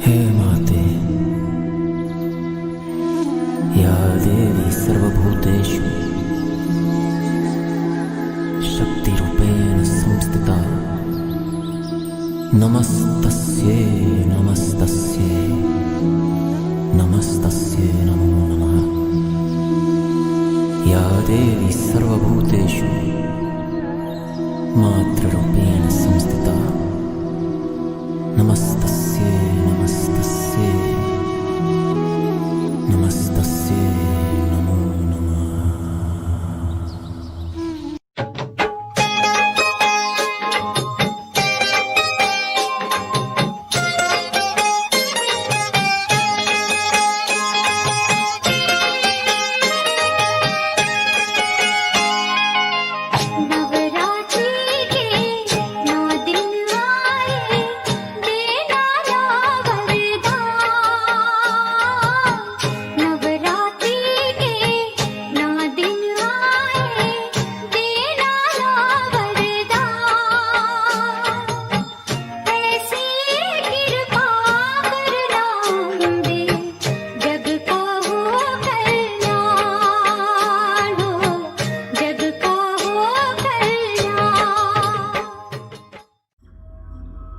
हे माते, या देवी सर्वभूतेषु शक्तिरूपेण संस्थिता, नमस्तस्यै नमस्तस्यै नमस्तस्यै नमो नमः। या देवी सर्वभूतेषु मातृरूपेण संस्थिता, नमस्तस्यै नमस्तस्यै नमस्तस्यै नमो नमः।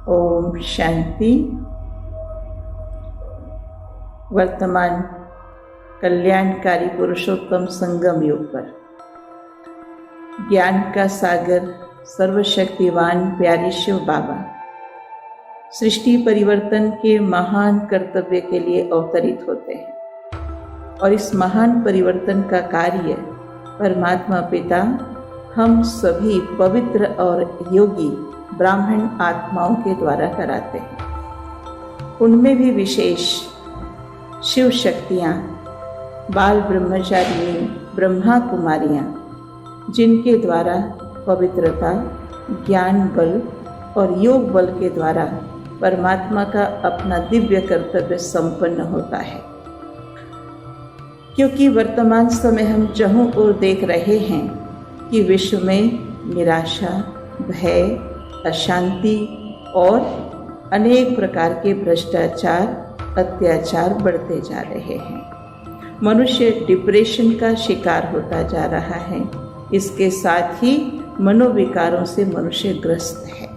ओम शांति। वर्तमान कल्याणकारी पुरुषोत्तम संगम युग पर ज्ञान का सागर सर्वशक्तिवान प्यारे शिव बाबा सृष्टि परिवर्तन के महान कर्तव्य के लिए अवतरित होते हैं और इस महान परिवर्तन का कार्य परमात्मा पिता हम सभी पवित्र और योगी ब्राह्मण आत्माओं के द्वारा कराते हैं। उनमें भी विशेष शिव शक्तियाँ, बाल ब्रह्मचारिणी ब्रह्मा कुमारियाँ, जिनके द्वारा पवित्रता, ज्ञान बल और योग बल के द्वारा परमात्मा का अपना दिव्य कर्तव्य संपन्न होता है। क्योंकि वर्तमान समय हम जहों ओर देख रहे हैं कि विश्व में निराशा, भय, अशांति और अनेक प्रकार के भ्रष्टाचार, अत्याचार बढ़ते जा रहे हैं। मनुष्य डिप्रेशन का शिकार होता जा रहा है। इसके साथ ही मनोविकारों से मनुष्य ग्रस्त है।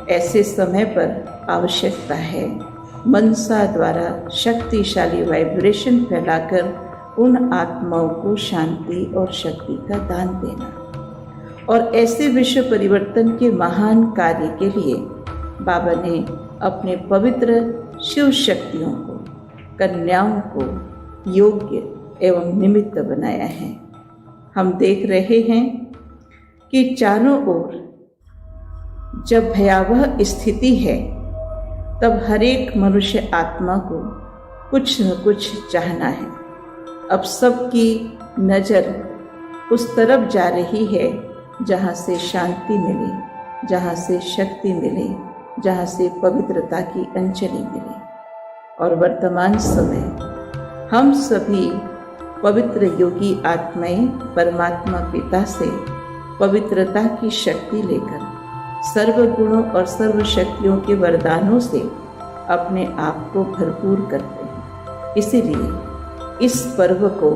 ऐसे समय पर आवश्यकता है मनसा द्वारा शक्तिशाली वाइब्रेशन फैलाकर उन आत्माओं को शांति और शक्ति का दान देना। और ऐसे विश्व परिवर्तन के महान कार्य के लिए बाबा ने अपने पवित्र शिव शक्तियों को, कन्याओं को योग्य एवं निमित्त बनाया है। हम देख रहे हैं कि चारों ओर जब भयावह स्थिति है तब हर एक मनुष्य आत्मा को कुछ न कुछ चाहना है। अब सबकी नज़र उस तरफ जा रही है जहाँ से शांति मिले, जहाँ से शक्ति मिले, जहाँ से पवित्रता की अंजलि मिले। और वर्तमान समय हम सभी पवित्र योगी आत्माएं परमात्मा पिता से पवित्रता की शक्ति लेकर सर्व गुणों और सर्व शक्तियों के वरदानों से अपने आप को भरपूर करते हैं। इसीलिए इस पर्व को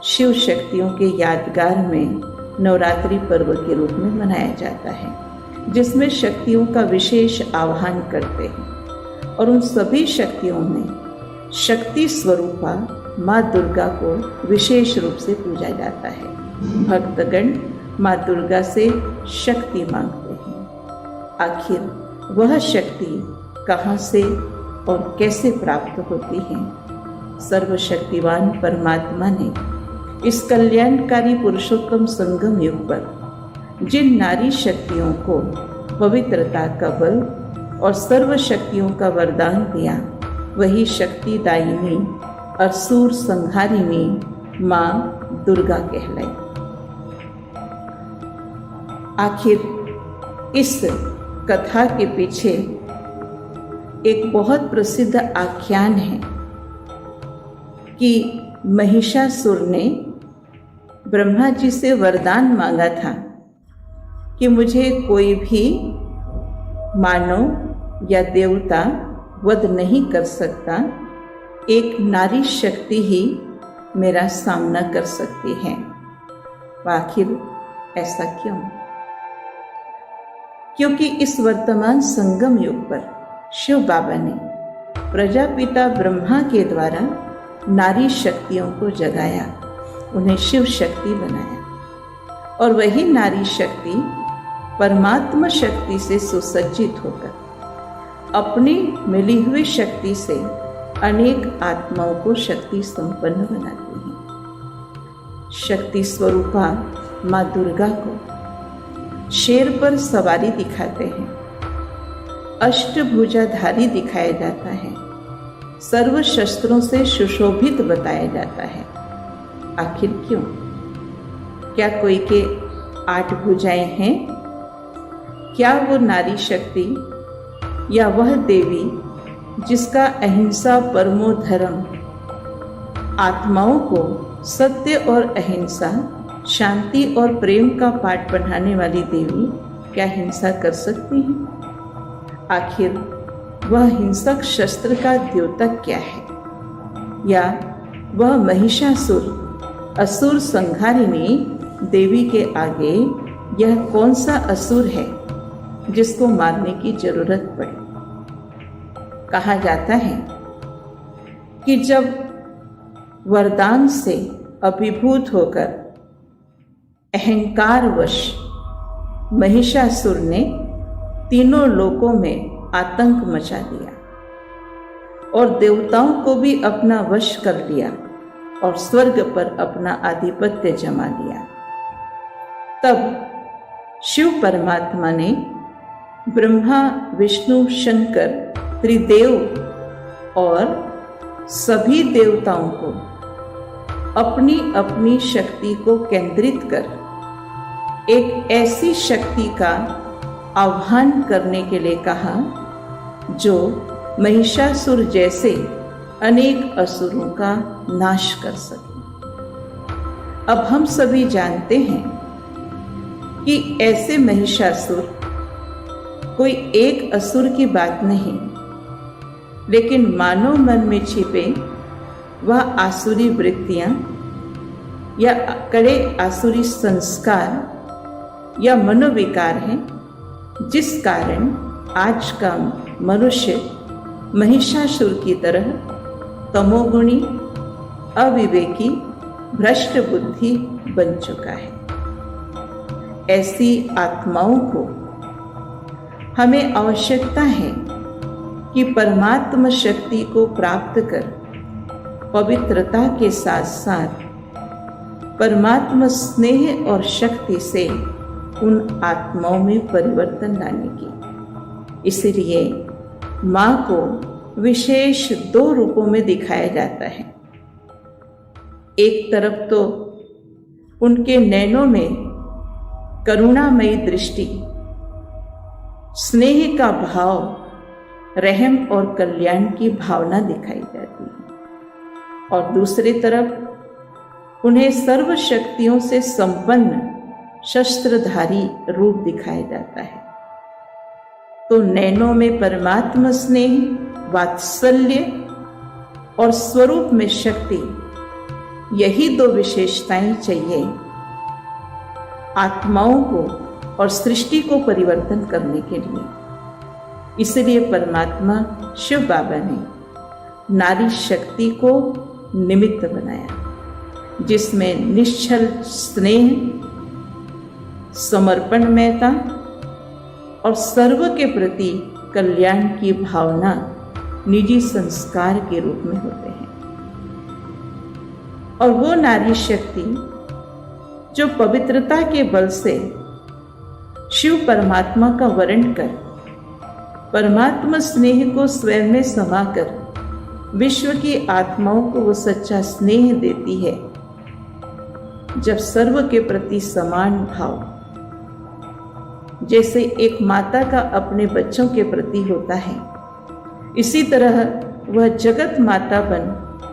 शिव शक्तियों के यादगार में नवरात्रि पर्व के रूप में मनाया जाता है, जिसमें शक्तियों का विशेष आह्वान करते हैं। और उन सभी शक्तियों में शक्ति स्वरूपा माँ दुर्गा को विशेष रूप से पूजा जाता है। भक्तगण माँ दुर्गा से शक्ति मांगते हैं। आखिर वह शक्ति कहाँ से और कैसे प्राप्त होती है? सर्वशक्तिवान परमात्मा ने इस कल्याणकारी पुरुषोत्तम संगम युग पर जिन नारी शक्तियों को पवित्रता का बल और सर्व शक्तियों का वरदान दिया, वही शक्ति दायिनी असुर संहारिणी माँ दुर्गा कहलाई। आखिर इस कथा के पीछे एक बहुत प्रसिद्ध आख्यान है कि महिषासुर ने ब्रह्मा जी से वरदान मांगा था कि मुझे कोई भी मानव या देवता वध नहीं कर सकता, एक नारी शक्ति ही मेरा सामना कर सकती है। आखिर ऐसा क्यों? क्योंकि इस वर्तमान संगम युग पर शिव बाबा ने प्रजापिता ब्रह्मा के द्वारा नारी शक्तियों को जगाया, उन्हें शिव शक्ति बनाया। और वही नारी शक्ति परमात्मा शक्ति से सुसज्जित होकर अपनी मिली हुई शक्ति से अनेक आत्माओं को शक्ति संपन्न बनाती है। शक्ति स्वरूपा माँ दुर्गा को शेर पर सवारी दिखाते हैं, अष्टभुजाधारी दिखाया जाता है, सर्व शस्त्रों से सुशोभित बताया जाता है। आखिर क्यों? क्या कोई के 8 भुजाएं हैं? क्या वो नारी शक्ति या वह देवी जिसका अहिंसा परमो धर्म, आत्माओं को सत्य और अहिंसा, शांति और प्रेम का पाठ पढ़ाने वाली देवी क्या हिंसा कर सकती है? आखिर वह हिंसक शस्त्र का द्योतक क्या है? या वह महिषासुर असुर संहारिणी देवी के आगे यह कौन सा असुर है जिसको मारने की जरूरत पड़े? कहा जाता है कि जब वरदान से अभिभूत होकर अहंकारवश महिषासुर ने तीनों लोकों में आतंक मचा दिया और देवताओं को भी अपना वश कर लिया और स्वर्ग पर अपना आधिपत्य जमा लिया, तब शिव परमात्मा ने ब्रह्मा विष्णु शंकर त्रिदेव और सभी देवताओं को अपनी अपनी शक्ति को केंद्रित कर एक ऐसी शक्ति का आह्वान करने के लिए कहा जो महिषासुर जैसे अनेक असुरों का नाश कर सके। अब हम सभी जानते हैं कि ऐसे महिषासुर कोई एक असुर की बात नहीं, लेकिन मानव मन में छिपे वह आसुरी वृत्तियां या कड़े आसुरी संस्कार या मनोविकार हैं, जिस कारण आज का मनुष्य महिषासुर की तरह तमोगुणी, अविवेकी, भ्रष्ट बुद्धि बन चुका है। ऐसी आत्माओं को हमें आवश्यकता है कि परमात्मा शक्ति को प्राप्त कर पवित्रता के साथ साथ परमात्मा स्नेह और शक्ति से उन आत्माओं में परिवर्तन लाने की। इसलिए माँ को विशेष 2 रूपों में दिखाया जाता है। एक तरफ तो उनके नैनों में करुणामयी दृष्टि, स्नेह का भाव, रहम और कल्याण की भावना दिखाई जाती है, और दूसरी तरफ उन्हें सर्व शक्तियों से संपन्न शस्त्रधारी रूप दिखाया जाता है। तो नैनों में परमात्मा स्नेह, वात्सल्य और स्वरूप में शक्ति, यही 2 विशेषताएं चाहिए आत्माओं को और सृष्टि को परिवर्तन करने के लिए। इसलिए परमात्मा शिव बाबा ने नारी शक्ति को निमित्त बनाया, जिसमें निश्चल स्नेह, समर्पणमयता और सर्व के प्रति कल्याण की भावना निजी संस्कार के रूप में होते हैं। और वो नारी शक्ति जो पवित्रता के बल से शिव परमात्मा का वर्ण कर परमात्मा स्नेह को स्वयं में समाकर विश्व की आत्माओं को वो सच्चा स्नेह देती है, जब सर्व के प्रति समान भाव, जैसे एक माता का अपने बच्चों के प्रति होता है, इसी तरह वह जगत माता बन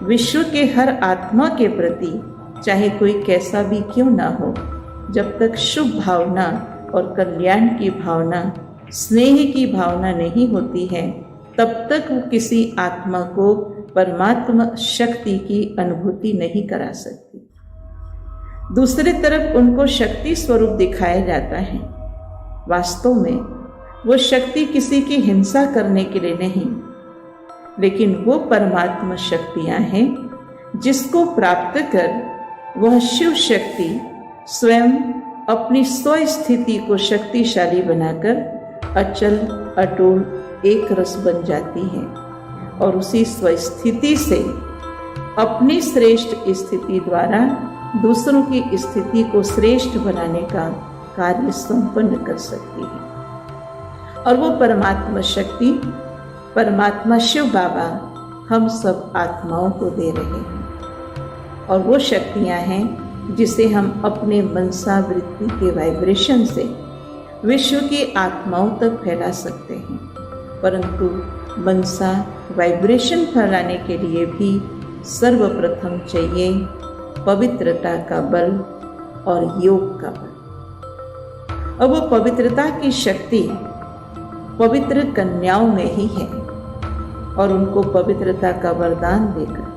विश्व के हर आत्मा के प्रति, चाहे कोई कैसा भी क्यों ना हो, जब तक शुभ भावना और कल्याण की भावना, स्नेह की भावना नहीं होती है, तब तक वो किसी आत्मा को परमात्मा शक्ति की अनुभूति नहीं करा सकती। दूसरी तरफ उनको शक्ति स्वरूप दिखाया जाता है। वास्तव में वो शक्ति किसी की हिंसा करने के लिए नहीं, लेकिन वो परमात्मा शक्तियां हैं जिसको प्राप्त कर वह शिव शक्ति स्वयं अपनी स्वस्थिति को शक्तिशाली बनाकर अचल अटूट एक रस बन जाती है, और उसी स्वस्थिति से अपनी श्रेष्ठ स्थिति द्वारा दूसरों की स्थिति को श्रेष्ठ बनाने का कार्य संपन्न कर सकती है। और वो परमात्मा शक्ति, परमात्मा शिव बाबा हम सब आत्माओं को दे रहे हैं, और वो शक्तियां हैं जिसे हम अपने मनसा वृत्ति के वाइब्रेशन से विश्व की आत्माओं तक फैला सकते हैं। परंतु मनसा वाइब्रेशन फैलाने के लिए भी सर्वप्रथम चाहिए पवित्रता का बल और योग का बल। और वो पवित्रता की शक्ति पवित्र कन्याओं में ही है, और उनको पवित्रता का वरदान देकर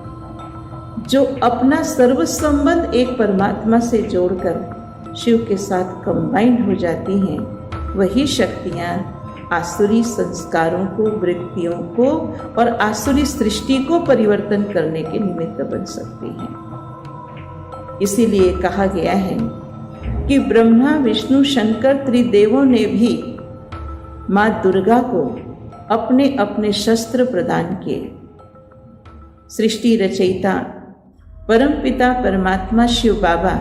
जो अपना सर्व संबंध एक परमात्मा से जोड़कर शिव के साथ कंबाइंड हो जाती हैं, वही शक्तियाँ आसुरी संस्कारों को, वृत्तियों को और आसुरी सृष्टि को परिवर्तन करने के निमित्त बन सकती हैं। इसीलिए कहा गया है कि ब्रह्मा, विष्णु, शंकर त्रिदेवों ने भी माँ दुर्गा को अपने अपने शस्त्र प्रदान किए। सृष्टि रचयिता परमपिता परमात्मा शिव बाबा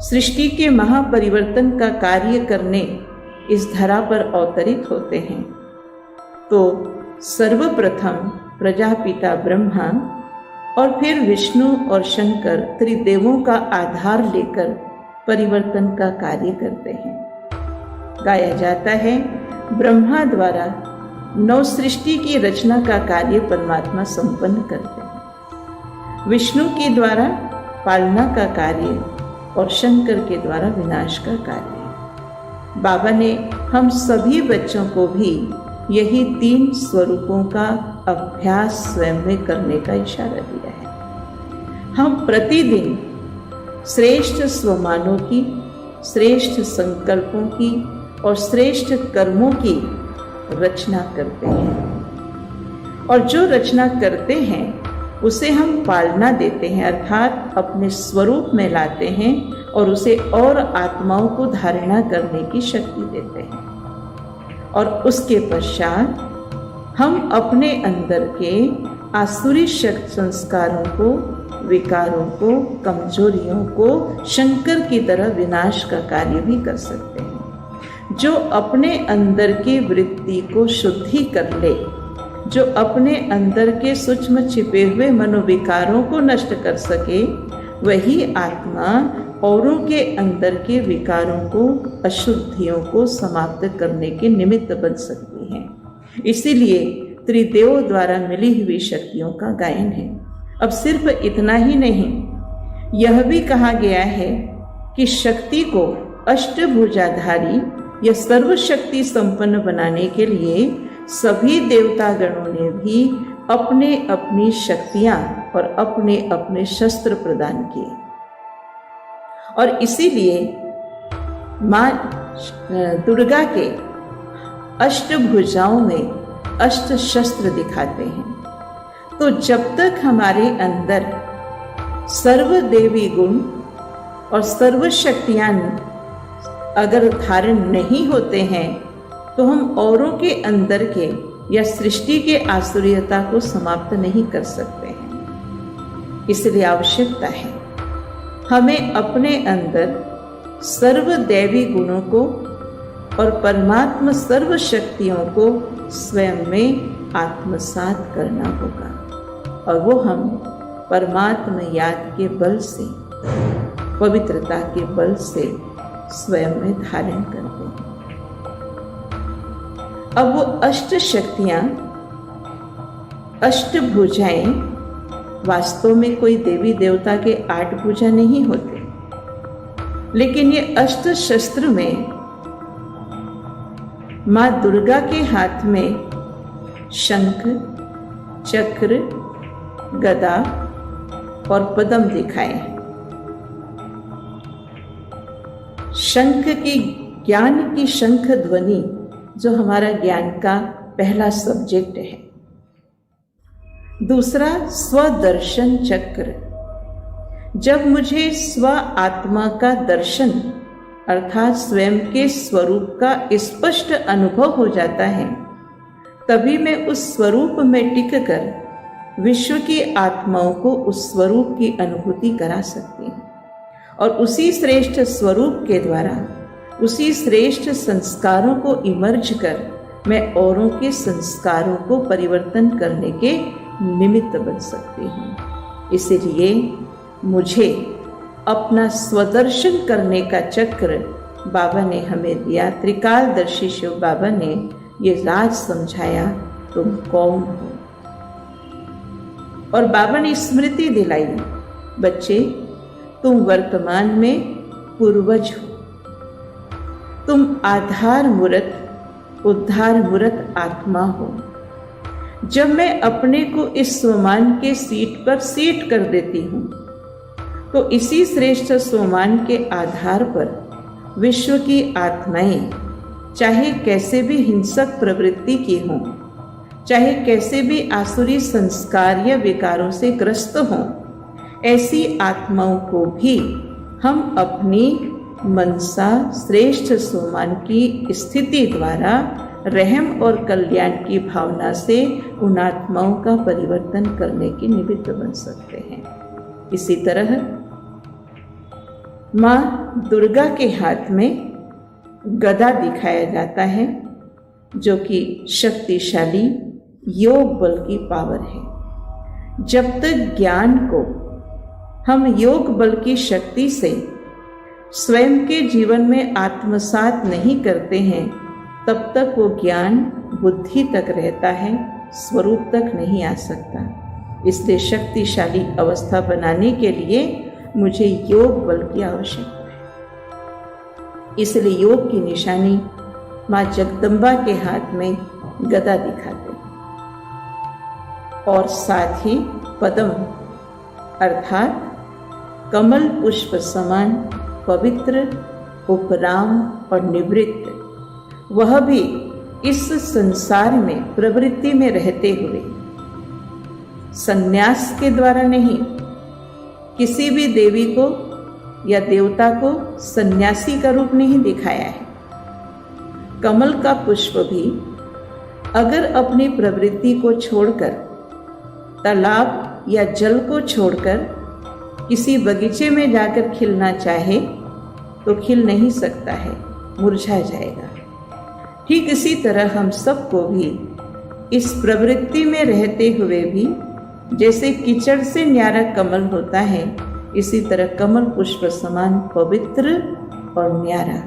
सृष्टि के महापरिवर्तन का कार्य करने इस धरा पर अवतरित होते हैं, तो सर्वप्रथम प्रजापिता ब्रह्मा और फिर विष्णु और शंकर त्रिदेवों का आधार लेकर परिवर्तन का कार्य करते हैं। गाया जाता है, ब्रह्मा द्वारा नव सृष्टि की रचना का कार्य परमात्मा संपन्न करते हैं, विष्णु के द्वारा पालना का कार्य और शंकर के द्वारा विनाश का कार्य। बाबा ने हम सभी बच्चों को भी यही 3 स्वरूपों का अभ्यास स्वयं में करने का इशारा दिया है। हम प्रतिदिन श्रेष्ठ स्वमानों की श्रेष्ठ संकल्पों की और श्रेष्ठ कर्मों की रचना करते हैं। और जो रचना करते हैं उसे हम पालना देते हैं, अर्थात अपने स्वरूप में लाते हैं और उसे और आत्माओं को धारणा करने की शक्ति देते हैं। और उसके पश्चात हम अपने अंदर के आसुरी शक्ति संस्कारों को, विकारों को, कमजोरियों को शंकर की तरह विनाश का कार्य भी कर सकते हैं। जो अपने अंदर की वृत्ति को शुद्धि कर ले, जो अपने अंदर के सूक्ष्म छिपे हुए मनोविकारों को नष्ट कर सके, वही आत्मा औरों के अंदर के विकारों को, अशुद्धियों को समाप्त करने के निमित्त बन सकती है। इसीलिए त्रिदेवों द्वारा मिली हुई शक्तियों का गायन है। अब सिर्फ इतना ही नहीं, यह भी कहा गया है कि शक्ति को अष्टभुजाधारी या सर्वशक्ति संपन्न बनाने के लिए सभी देवतागणों ने भी अपने अपनी शक्तियां और अपने अपने शस्त्र प्रदान किए। और इसीलिए मां दुर्गा के अष्टभुजाओं में अष्ट शस्त्र दिखाते हैं। तो जब तक हमारे अंदर सर्वदेवी गुण और सर्व शक्तियां अगर धारण नहीं होते हैं तो हम औरों के अंदर के या सृष्टि के आसुरियता को समाप्त नहीं कर सकते हैं। इसलिए आवश्यकता है हमें अपने अंदर सर्वदैवी गुणों को और परमात्मा सर्व शक्तियों को स्वयं में आत्मसात करना होगा। और वो हम परमात्मा याद के बल से, पवित्रता के बल से स्वयं में धारण करते हैं। अब वो अष्ट शक्तियां, अष्टभुजाएं वास्तव में कोई देवी देवता के 8 भुजा नहीं होते, लेकिन ये अष्ट शस्त्र में मां दुर्गा के हाथ में शंख, चक्र, गदा और पद्म दिखाए हैं। शंख की, ज्ञान की शंख ध्वनि जो हमारा ज्ञान का पहला सब्जेक्ट है। दूसरा स्वदर्शन चक्र, जब मुझे स्व आत्मा का दर्शन अर्थात स्वयं के स्वरूप का स्पष्ट अनुभव हो जाता है, तभी मैं उस स्वरूप में टिककर विश्व की आत्माओं को उस स्वरूप की अनुभूति करा सकती हूँ। और उसी श्रेष्ठ स्वरूप के द्वारा, उसी श्रेष्ठ संस्कारों को इमर्ज कर मैं औरों के संस्कारों को परिवर्तन करने के निमित्त बन सकती हूँ। इसलिए मुझे अपना स्वदर्शन करने का चक्र बाबा ने हमें दिया। त्रिकालदर्शी शिव बाबा ने ये राज समझाया, तुम कौन हो। और बाबा ने स्मृति दिलाई, बच्चे तुम वर्तमान में पूर्वज हो, तुम आधार मूर्त, उद्धार मूर्त आत्मा हो। जब मैं अपने को इस स्वमान के सीट पर सीट कर देती हूँ, तो इसी श्रेष्ठ स्वमान के आधार पर विश्व की आत्माएं चाहे कैसे भी हिंसक प्रवृत्ति की हों, चाहे कैसे भी आसुरी संस्कार या विकारों से ग्रस्त हों, ऐसी आत्माओं को भी हम अपनी मनसा श्रेष्ठ स्वमान की स्थिति द्वारा रहम और कल्याण की भावना से उन आत्माओं का परिवर्तन करने के निमित्त बन सकते हैं। इसी तरह मां दुर्गा के हाथ में गदा दिखाया जाता है, जो कि शक्तिशाली योग बल की पावर है। जब तक ज्ञान को हम योग बल की शक्ति से स्वयं के जीवन में आत्मसात नहीं करते हैं, तब तक वो ज्ञान बुद्धि तक रहता है, स्वरूप तक नहीं आ सकता। इसलिए शक्तिशाली अवस्था बनाने के लिए मुझे योग बल की आवश्यकता है। इसलिए योग की निशानी मां जगदम्बा के हाथ में गदा दिखाते हैं और साथ ही पद्म अर्थात कमल पुष्प समान पवित्र उपराम और निवृत्त, वह भी इस संसार में प्रवृत्ति में रहते हुए, संन्यास के द्वारा नहीं। किसी भी देवी को या देवता को सन्यासी का रूप नहीं दिखाया है। कमल का पुष्प भी अगर अपनी प्रवृत्ति को छोड़कर, तालाब या जल को छोड़कर किसी बगीचे में जाकर खिलना चाहे तो खिल नहीं सकता है, मुरझा जाएगा। ठीक इसी तरह हम सबको भी इस प्रवृत्ति में रहते हुए भी जैसे कीचड़ से न्यारा कमल होता है, इसी तरह कमल पुष्प समान पवित्र और न्यारा।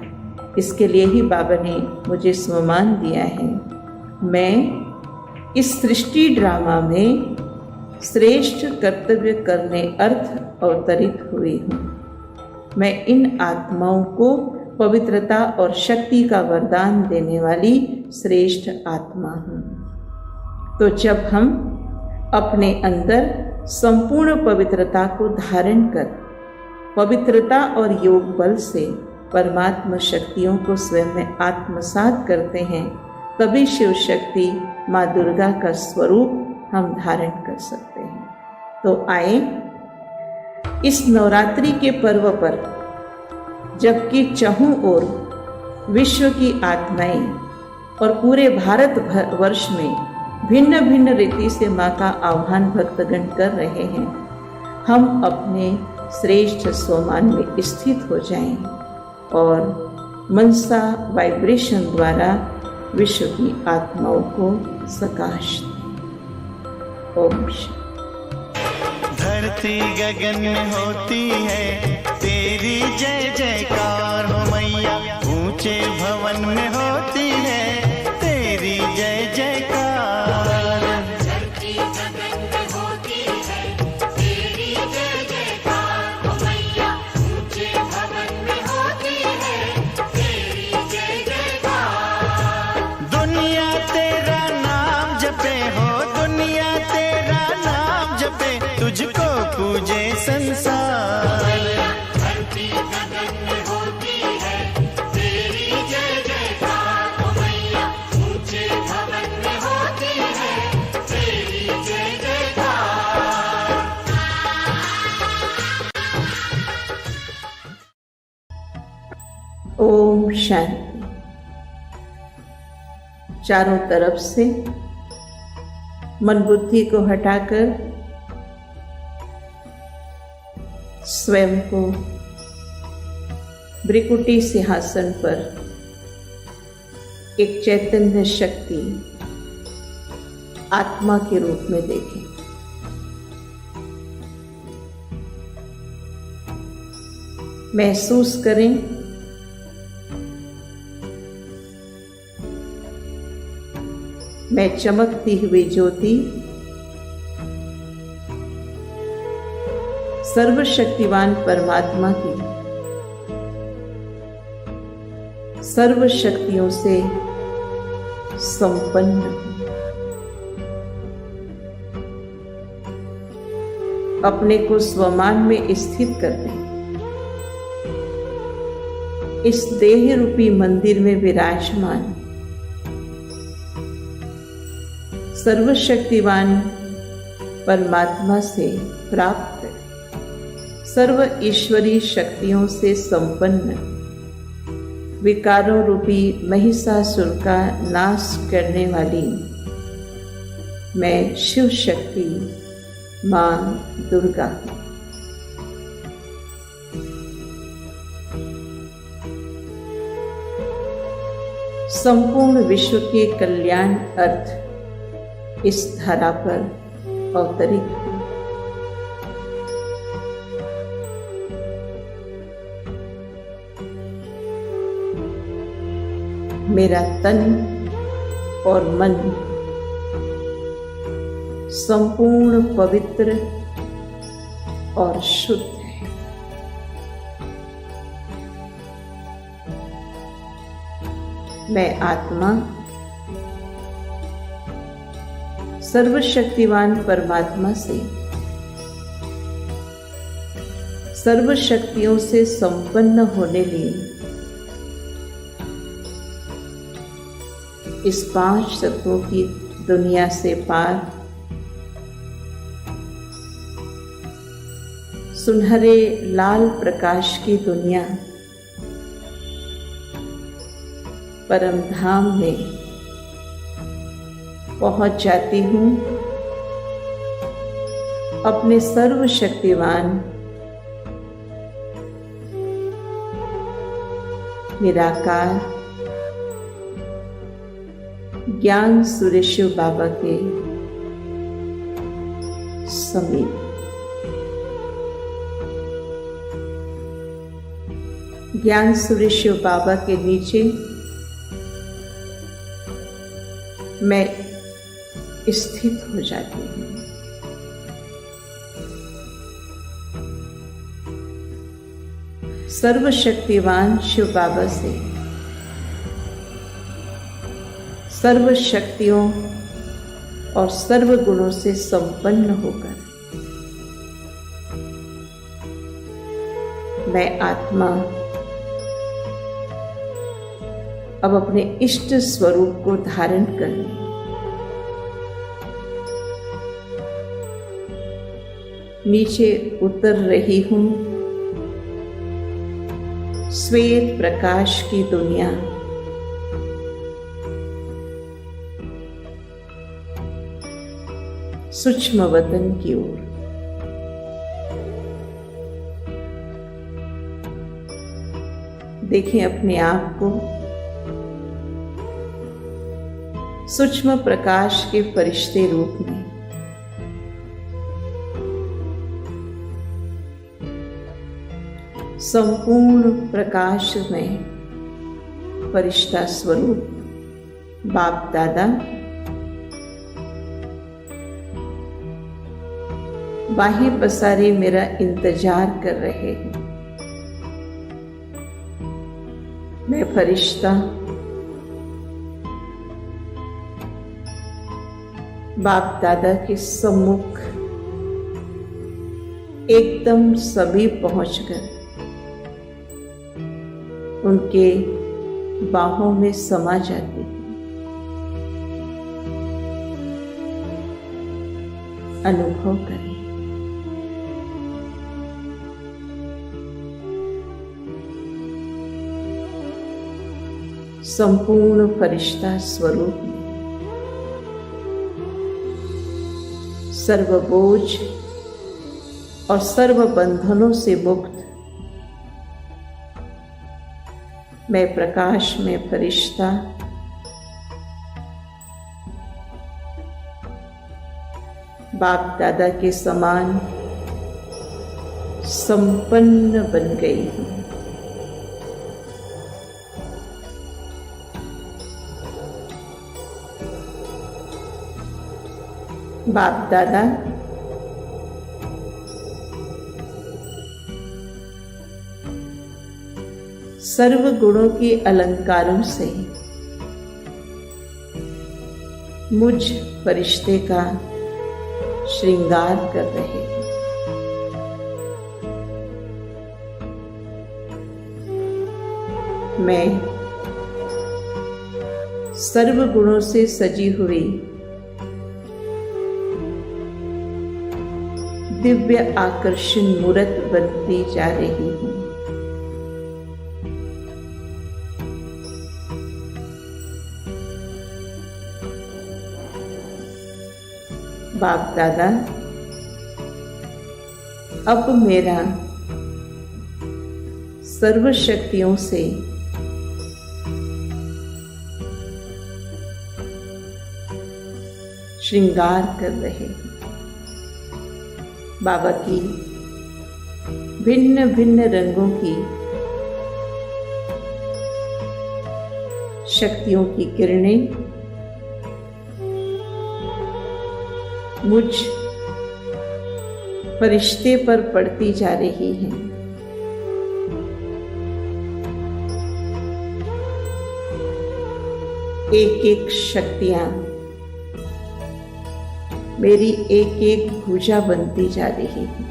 इसके लिए ही बाबा ने मुझे सम्मान दिया है। मैं इस सृष्टि ड्रामा में श्रेष्ठ कर्तव्य करने अर्थ अवतरित हुई हूँ। मैं इन आत्माओं को पवित्रता और शक्ति का वरदान देने वाली श्रेष्ठ आत्मा हूँ। तो जब हम अपने अंदर संपूर्ण पवित्रता को धारण कर पवित्रता और योग बल से परमात्मा शक्तियों को स्वयं में आत्मसात करते हैं, तभी शिव शक्ति माँ दुर्गा का स्वरूप हम धारण कर सकते हैं। तो आए इस नवरात्रि के पर्व पर, जबकि चहुं ओर विश्व की आत्माएं और पूरे भारत वर्ष में भिन्न भिन्न रीति से माँ का आह्वान भक्तगण कर रहे हैं, हम अपने श्रेष्ठ स्वमान में स्थित हो जाएं और मनसा वाइब्रेशन द्वारा विश्व की आत्माओं को सकाश दें। ओम शांति। धरती गगन में होती है तेरी जय जयकार हो मैया, ऊंचे भवन में होती है तेरी जय जयकार। धरती गगन में होती है तेरी जय जयकार हो मैया, ऊंचे भवन में होती है तेरी जय जयकार। दुनिया तेरा नाम जपे हो, दुनिया तेरा नाम जपे, तुझको पूजे संसार। धरती गगन में होती है तेरी जय जयकार हो मैया, ऊंचे भवन में होती है तेरी जय जयकार। ओम शांति। चारों तरफ से मन बुद्धि को हटाकर स्वयं को ब्रिकुटी सिंहासन पर एक चैतन्य शक्ति आत्मा के रूप में देखें। महसूस करें मैं चमकती हुई ज्योति सर्वशक्तिवान परमात्मा की सर्व शक्तियों से संपन्न हूं। अपने को स्वमान में स्थित कर लें। इस देह रूपी मंदिर में विराजमान सर्वशक्तिवान परमात्मा से प्राप्त सर्व ईश्वरीय शक्तियों से संपन्न विकारों रूपी महिषासुर का नाश करने वाली मैं शिव शक्ति मां दुर्गा हूं। संपूर्ण विश्व के कल्याण अर्थ इस धरा पर अवतरित हुई। मेरा तन और मन संपूर्ण पवित्र और शुद्ध है। मैं आत्मा सर्वशक्तिवान परमात्मा से सर्व शक्तियों से संपन्न होने लिए इस 5 तत्वों की दुनिया से पार सुनहरे लाल प्रकाश की दुनिया परम धाम में पहुंच जाती हूँ अपने सर्वशक्तिवान निराकार ज्ञान सूर्यशिव बाबा के समीप। ज्ञान सूर्यशिव बाबा के नीचे मैं स्थित हो जाती हूँ। सर्वशक्तिवान शिव बाबा से सर्व शक्तियों और सर्व गुणों से संपन्न होकर मैं आत्मा अब अपने इष्ट स्वरूप को धारण करने नीचे उतर रही हूं श्वेत प्रकाश की दुनिया सूक्ष्म वतन की ओर। देखें अपने आप को सूक्ष्म प्रकाश के फरिश्ते रूप में। संपूर्ण प्रकाश में फरिश्ता स्वरूप बाप दादा बाहें पसारे मेरा इंतजार कर रहे हैं। मैं फरिश्ता बाप दादा के सम्मुख एकदम समीप पहुंचकर उनके बाहों में समा जाती हूं। अनुभव करें संपूर्ण फरिश्ता स्वरूप में सर्व बोझ और सर्व बंधनों से मुक्त मैं प्रकाश में फरिश्ता बाप दादा के समान संपन्न बन गई हूं। बाप दादा सर्व गुणों के अलंकारों से मुझ फरिश्ते का श्रृंगार कर रहे हैं। मैं सर्व गुणों से सजी हुई दिव्य आकर्षण मूर्त बनती जा रही हूं। बाप दादा अब मेरा सर्व शक्तियों से श्रृंगार कर रहे हैं। बाबा की भिन्न भिन्न रंगों की शक्तियों की किरणें मुझ फरिश्ते पर पड़ती जा रही हैं। एक एक शक्तियां मेरी एक एक भुजा बनती जा रही है।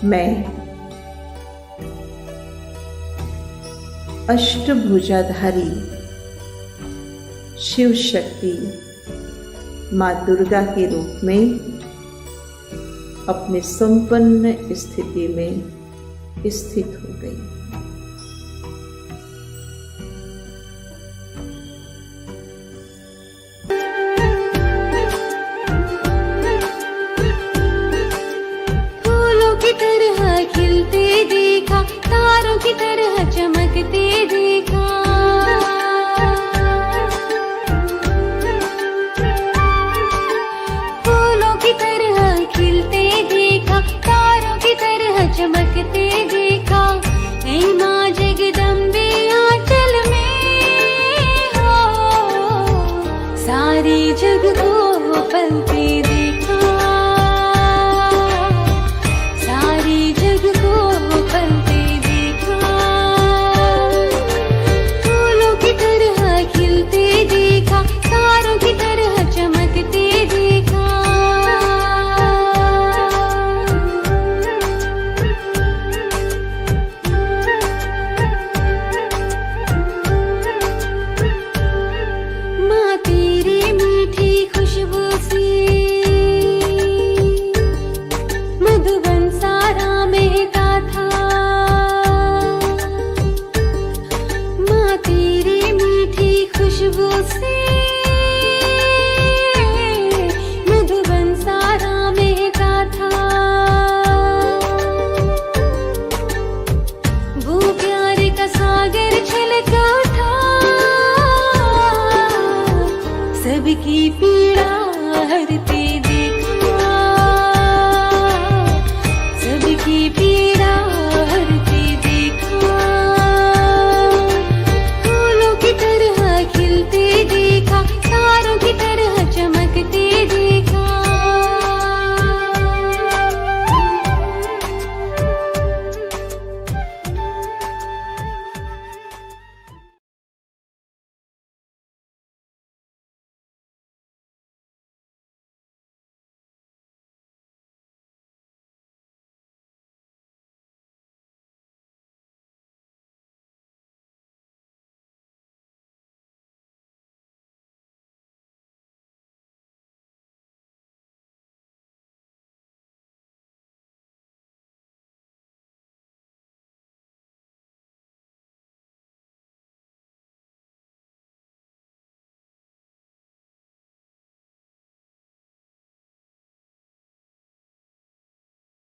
मैं अष्टभुजाधारी शिव शक्ति माँ दुर्गा के रूप में अपने संपन्न स्थिति में स्थित हो गई।